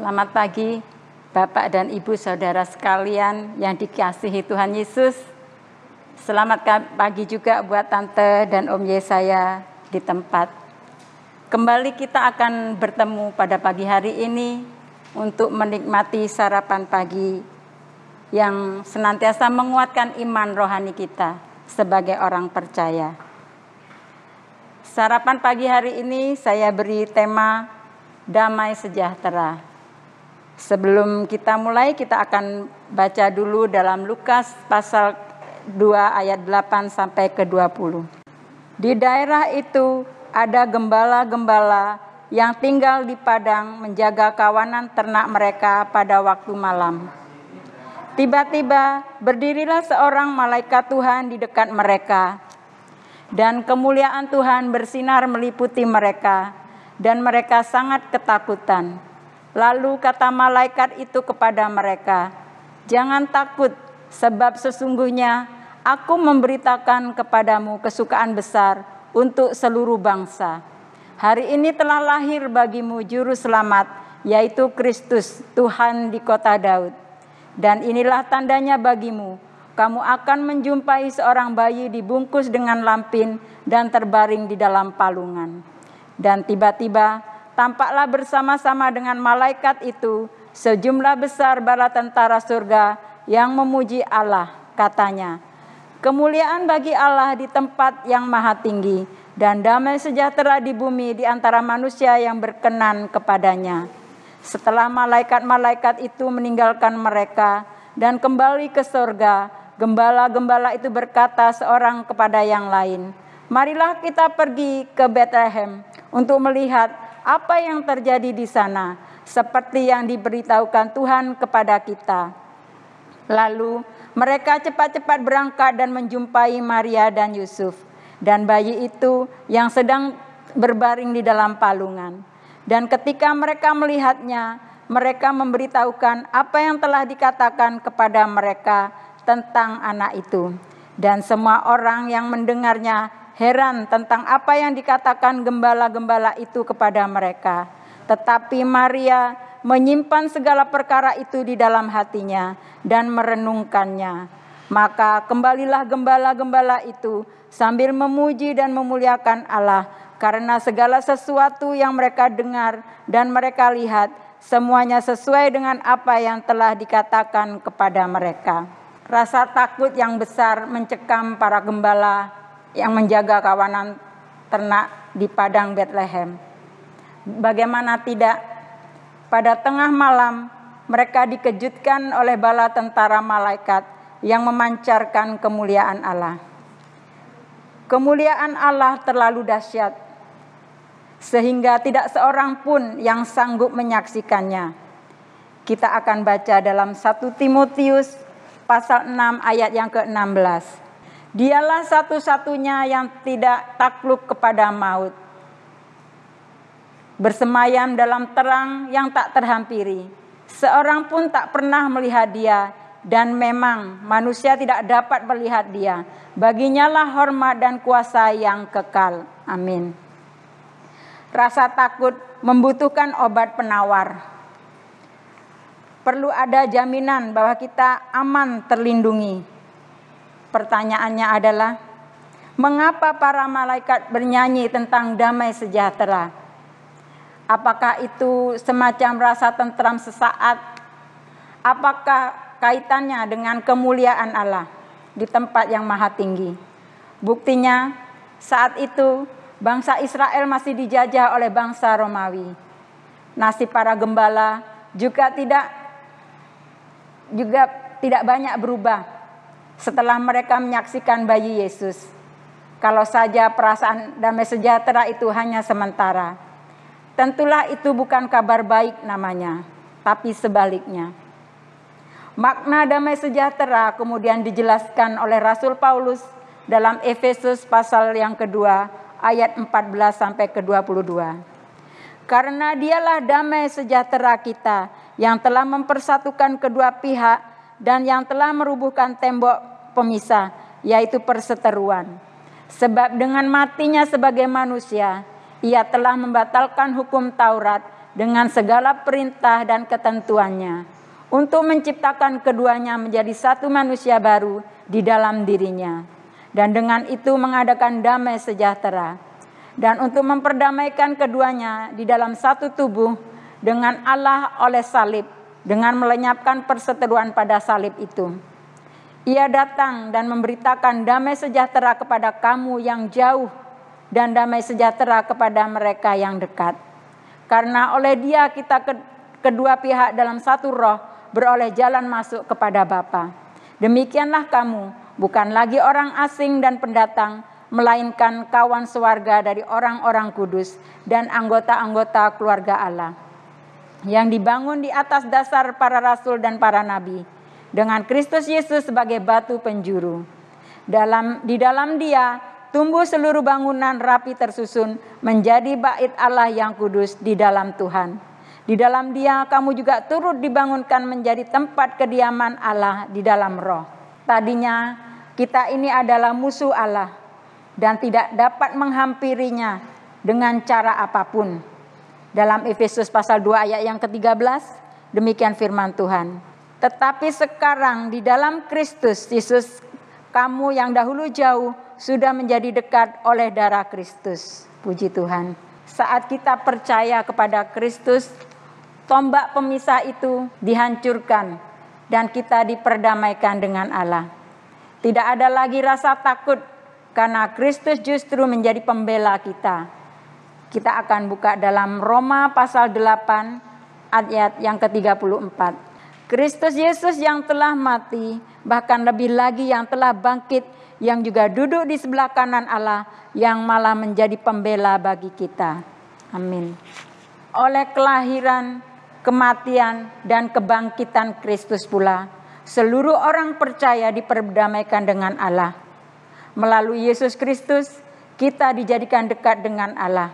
Selamat pagi Bapak dan Ibu saudara sekalian yang dikasihi Tuhan Yesus. Selamat pagi juga buat Tante dan Om Ye saya di tempat. Kembali kita akan bertemu pada pagi hari ini untuk menikmati sarapan pagi yang senantiasa menguatkan iman rohani kita sebagai orang percaya. Sarapan pagi hari ini saya beri tema damai sejahtera. Sebelum kita mulai, kita akan baca dulu dalam Lukas pasal 2 ayat 8 sampai ke 20. Di daerah itu ada gembala-gembala yang tinggal di padang menjaga kawanan ternak mereka pada waktu malam. Tiba-tiba berdirilah seorang malaikat Tuhan di dekat mereka, dan kemuliaan Tuhan bersinar meliputi mereka, dan mereka sangat ketakutan. Lalu kata malaikat itu kepada mereka, "Jangan takut, sebab sesungguhnya aku memberitakan kepadamu kesukaan besar untuk seluruh bangsa. Hari ini telah lahir bagimu juru selamat, yaitu Kristus, Tuhan di kota Daud. Dan inilah tandanya bagimu, kamu akan menjumpai seorang bayi dibungkus dengan lampin dan terbaring di dalam palungan." Dan tiba-tiba tampaklah bersama-sama dengan malaikat itu sejumlah besar bala tentara surga yang memuji Allah. Katanya, "Kemuliaan bagi Allah di tempat yang maha tinggi, dan damai sejahtera di bumi di antara manusia yang berkenan kepadanya." Setelah malaikat-malaikat itu meninggalkan mereka dan kembali ke surga, gembala-gembala itu berkata seorang kepada yang lain, "Marilah kita pergi ke Betlehem untuk melihat apa yang terjadi di sana, seperti yang diberitahukan Tuhan kepada kita." Lalu mereka cepat-cepat berangkat dan menjumpai Maria dan Yusuf dan bayi itu yang sedang berbaring di dalam palungan. Dan ketika mereka melihatnya, mereka memberitahukan apa yang telah dikatakan kepada mereka tentang anak itu. Dan semua orang yang mendengarnya heran tentang apa yang dikatakan gembala-gembala itu kepada mereka. Tetapi Maria menyimpan segala perkara itu di dalam hatinya dan merenungkannya. Maka kembalilah gembala-gembala itu sambil memuji dan memuliakan Allah, karena segala sesuatu yang mereka dengar dan mereka lihat, semuanya sesuai dengan apa yang telah dikatakan kepada mereka. Rasa takut yang besar mencekam para gembala yang menjaga kawanan ternak di padang Betlehem. Bagaimana tidak, pada tengah malam mereka dikejutkan oleh bala tentara malaikat yang memancarkan kemuliaan Allah. Kemuliaan Allah terlalu dahsyat sehingga tidak seorang pun yang sanggup menyaksikannya. Kita akan baca dalam 1 Timotius pasal 6 ayat yang ke-16. Dialah satu-satunya yang tidak takluk kepada maut, bersemayam dalam terang yang tak terhampiri. Seorang pun tak pernah melihat dia, dan memang manusia tidak dapat melihat dia. Baginya lah hormat dan kuasa yang kekal. Amin. Rasa takut membutuhkan obat penawar. Perlu ada jaminan bahwa kita aman terlindungi. Pertanyaannya adalah, mengapa para malaikat bernyanyi tentang damai sejahtera? Apakah itu semacam rasa tentram sesaat? Apakah kaitannya dengan kemuliaan Allah di tempat yang maha tinggi? Buktinya, saat itu bangsa Israel masih dijajah oleh bangsa Romawi. Nasib para gembala juga tidak banyak berubah setelah mereka menyaksikan bayi Yesus. Kalau saja perasaan damai sejahtera itu hanya sementara, tentulah itu bukan kabar baik namanya, tapi sebaliknya. Makna damai sejahtera kemudian dijelaskan oleh Rasul Paulus dalam Efesus pasal yang kedua ayat 14 sampai ke 22. Karena dialah damai sejahtera kita yang telah mempersatukan kedua pihak dan yang telah merubuhkan tembok pemisah, yaitu perseteruan. Sebab dengan matinya sebagai manusia, ia telah membatalkan hukum Taurat dengan segala perintah dan ketentuannya, untuk menciptakan keduanya menjadi satu manusia baru di dalam dirinya, dan dengan itu mengadakan damai sejahtera, dan untuk memperdamaikan keduanya di dalam satu tubuh dengan Allah oleh salib, dengan melenyapkan perseteruan pada salib itu. Ia datang dan memberitakan damai sejahtera kepada kamu yang jauh dan damai sejahtera kepada mereka yang dekat. Karena oleh Dia kita kedua pihak dalam satu roh beroleh jalan masuk kepada Bapa. Demikianlah kamu, bukan lagi orang asing dan pendatang, melainkan kawan sewarga dari orang-orang kudus dan anggota-anggota keluarga Allah, yang dibangun di atas dasar para rasul dan para nabi, dengan Kristus Yesus sebagai batu penjuru. Di dalam Dia tumbuh seluruh bangunan rapi tersusun menjadi bait Allah yang kudus di dalam Tuhan. Di dalam Dia kamu juga turut dibangunkan menjadi tempat kediaman Allah di dalam Roh. Tadinya kita ini adalah musuh Allah dan tidak dapat menghampirinya dengan cara apapun. Dalam Efesus pasal 2 ayat yang ke-13, demikian firman Tuhan. Tetapi sekarang di dalam Kristus Yesus, kamu yang dahulu jauh sudah menjadi dekat oleh darah Kristus. Puji Tuhan. Saat kita percaya kepada Kristus, tombak pemisah itu dihancurkan dan kita diperdamaikan dengan Allah. Tidak ada lagi rasa takut karena Kristus justru menjadi pembela kita. Kita akan buka dalam Roma pasal 8 ayat yang ke-34. Kristus Yesus yang telah mati, bahkan lebih lagi yang telah bangkit, yang juga duduk di sebelah kanan Allah, yang malah menjadi pembela bagi kita. Amin. Oleh kelahiran, kematian, dan kebangkitan Kristus pula, seluruh orang percaya diperdamaikan dengan Allah. Melalui Yesus Kristus, kita dijadikan dekat dengan Allah.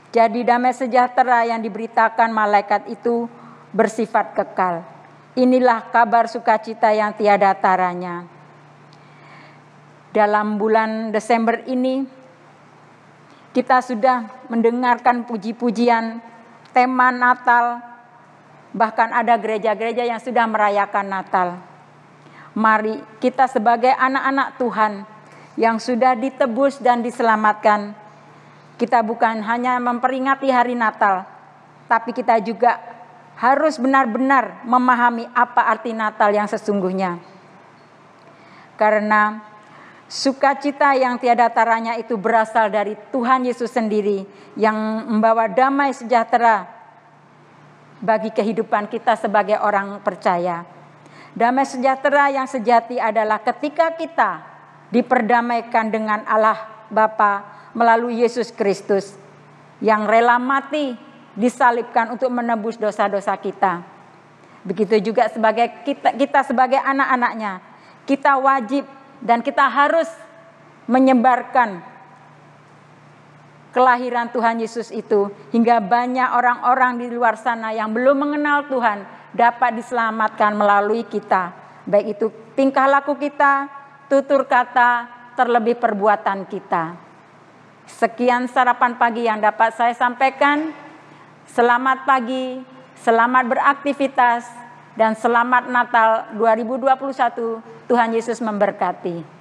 Jadi damai sejahtera yang diberitakan malaikat itu bersifat kekal. Inilah kabar sukacita yang tiada taranya. Dalam bulan Desember ini, kita sudah mendengarkan puji-pujian tema Natal. Bahkan ada gereja-gereja yang sudah merayakan Natal. Mari kita sebagai anak-anak Tuhan yang sudah ditebus dan diselamatkan, kita bukan hanya memperingati hari Natal, tapi kita juga harus benar-benar memahami apa arti Natal yang sesungguhnya. Karena sukacita yang tiada taranya itu berasal dari Tuhan Yesus sendiri yang membawa damai sejahtera bagi kehidupan kita sebagai orang percaya. Damai sejahtera yang sejati adalah ketika kita diperdamaikan dengan Allah Bapa melalui Yesus Kristus yang rela mati, disalibkan untuk menebus dosa-dosa kita. Begitu juga sebagai kita sebagai anak-anaknya, kita wajib dan kita harus menyebarkan kelahiran Tuhan Yesus itu hingga banyak orang-orang di luar sana yang belum mengenal Tuhan dapat diselamatkan melalui kita. Baik itu tingkah laku kita, tutur kata, terlebih perbuatan kita. Sekian sarapan pagi yang dapat saya sampaikan. Selamat pagi, selamat beraktivitas, dan selamat Natal 2021. Tuhan Yesus memberkati.